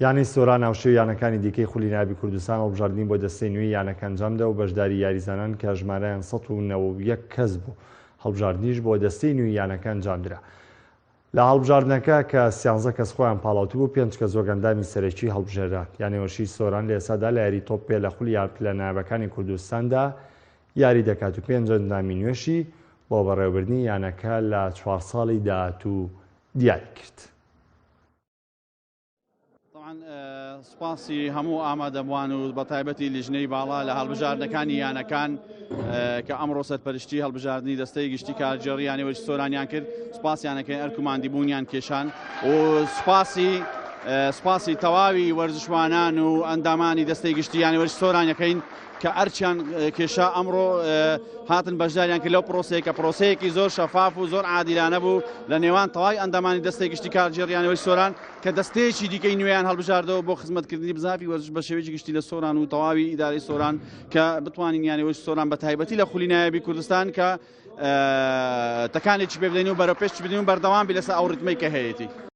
یانی سۆران ناوشێوی یانەکانی دیکەی خولی ناوی کوردستان هەڵبژاردننی بۆ دەستەی نوێی یانەکە ئەنجامدا و بەشداری یاریزانان کە ژمارەیان ١٩١ کەس بوو. هەڵبژاردنیش بۆ دەستەی نوێی یانەکە ئەنجامدرا. لە هەڵبژاردنەکە کە 13 کەس خۆیان پاڵاوتوو بوو 5 کەس زۆرگەندامی سەرەکی هەڵبژێران. یانێوەشی سۆران لە ئێسادا لە یاری تۆپ پێ لە خولی یارپلە نایابەکانی کوردستاندا یاری دەکات و 5 ئەندامی نوێشی بۆ بەڕێوەبردننی یانەکە لە 4 ساڵی داهاتوو دیاری کرد. سوپاسی هەموو ئامادەبووان و بە تایبەتی لیژنەی باڵا لە هەڵبژاردنەکانی یانەکان کە ئەمڕۆ سەرپەرشتی هەڵبژاردننی دەستەی گشتی کارجێڕیانەوەی سۆرانیان کرد سوپاسیانەکەی ئەرکوماندی بوونیان کێشان و سوپاسی تەواوی وەرزشوانان و ئەندامانی دەستەی گشتیانەوەی سۆرانەکەین کە ئەرچیان کێشا ئەمڕۆ هاتن بەشداریان کرد لەو پرۆسەیە کە پرۆسەیەکی زۆر شەفاف و زۆر عادیلانە بوو لە نێوان تەواوی ئەندامانی دەستەی گشتی کارجێڕیانەوەی سۆران کە دەستەیەکی دیکەی نوێیان هەڵبژاردەوە بۆ خزمەتکردنی بزاپی وەرزش بە شێوەیەکی گشتی لە سۆران و تەواوی ئیدارەی سۆران کە بتوانین یانەوەی سۆران بە تایبەتی لە خولی نایابی کوردستان کە تەکانێکی پێ بدەین و بەرەپێش بدەین و بەردەوام بێ لەسەر ئەو ڕیتمەی کە هەیەی.